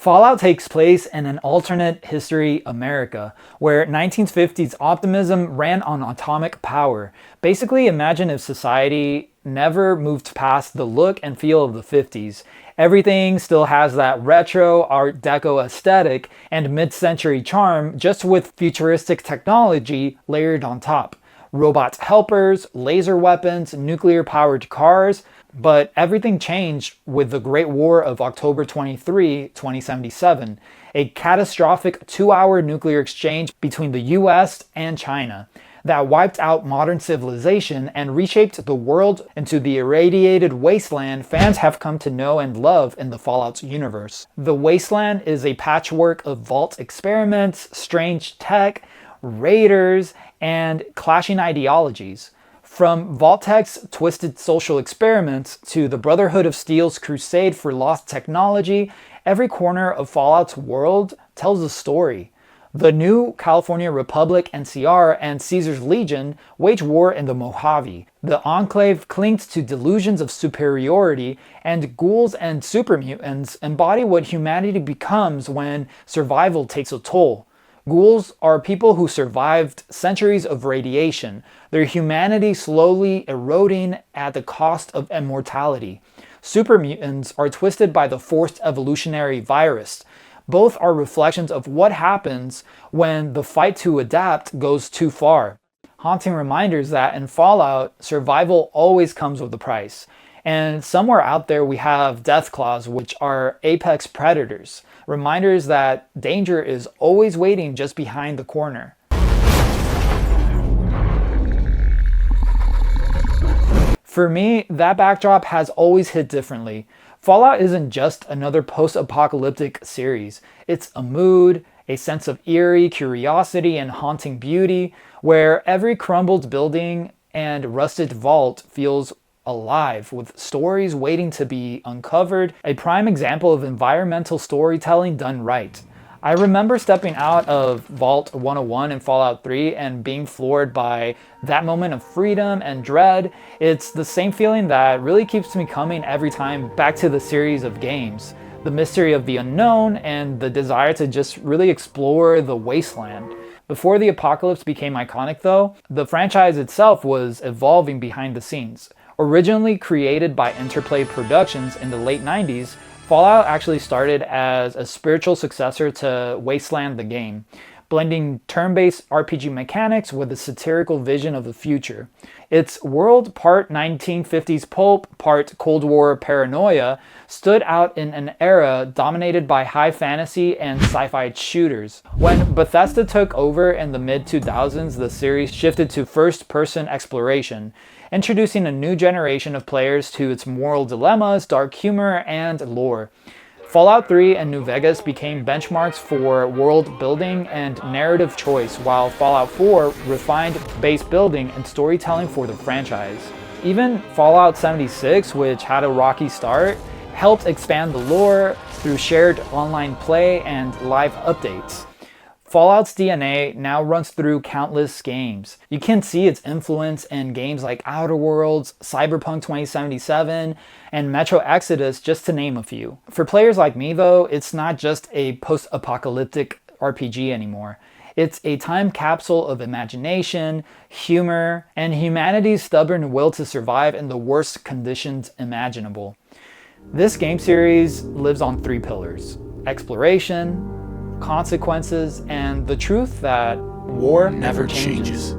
Fallout takes place in an alternate history America, where 1950s optimism ran on atomic power. Basically, imagine if society never moved past the look and feel of the 50s. Everything still has that retro Art Deco aesthetic and mid-century charm, just with futuristic technology layered on top. Robot helpers, laser weapons, nuclear-powered cars. But everything changed with the Great War of October 23, 2077, a catastrophic 2-hour nuclear exchange between the US and China that wiped out modern civilization and reshaped the world into the irradiated wasteland fans have come to know and love in the Fallout universe. The Wasteland is a patchwork of Vault experiments, strange tech, raiders, and clashing ideologies. From Vault-Tec's twisted social experiments to the Brotherhood of Steel's crusade for lost technology, every corner of Fallout's world tells a story. The new California Republic NCR and Caesar's Legion wage war in the Mojave. The Enclave clings to delusions of superiority, and ghouls and supermutants embody what humanity becomes when survival takes a toll. Ghouls are people who survived centuries of radiation, their humanity slowly eroding at the cost of immortality. Supermutants are twisted by the forced evolutionary virus. Both are reflections of what happens when the fight to adapt goes too far. Haunting reminders that in Fallout, survival always comes with a price. And somewhere out there we have Deathclaws, which are apex predators. Reminders that danger is always waiting just behind the corner. For me, that backdrop has always hit differently. Fallout isn't just another post-apocalyptic series. It's a mood, a sense of eerie curiosity and haunting beauty, where every crumbled building and rusted vault feels alive, with stories waiting to be uncovered, a prime example of environmental storytelling done right. I remember stepping out of Vault 101 in Fallout 3 and being floored by that moment of freedom and dread. It's the same feeling that really keeps me coming every time back to the series of games. The mystery of the unknown and the desire to just really explore the wasteland. Before the apocalypse became iconic though, the franchise itself was evolving behind the scenes. Originally created by Interplay Productions in the late 90s, Fallout actually started as a spiritual successor to Wasteland the game, blending turn-based RPG mechanics with a satirical vision of the future. Its world, part 1950s pulp, part Cold War paranoia, stood out in an era dominated by high fantasy and sci-fi shooters. When Bethesda took over in the mid-2000s, the series shifted to first-person exploration, introducing a new generation of players to its moral dilemmas, dark humor, and lore. Fallout 3 and New Vegas became benchmarks for world building and narrative choice, while Fallout 4 refined base building and storytelling for the franchise. Even Fallout 76, which had a rocky start, helped expand the lore through shared online play and live updates. Fallout's DNA now runs through countless games. You can see its influence in games like Outer Worlds, Cyberpunk 2077, and Metro Exodus, just to name a few. For players like me though, it's not just a post-apocalyptic RPG anymore. It's a time capsule of imagination, humor, and humanity's stubborn will to survive in the worst conditions imaginable. This game series lives on 3 pillars: exploration, consequences, and the truth that war never changes.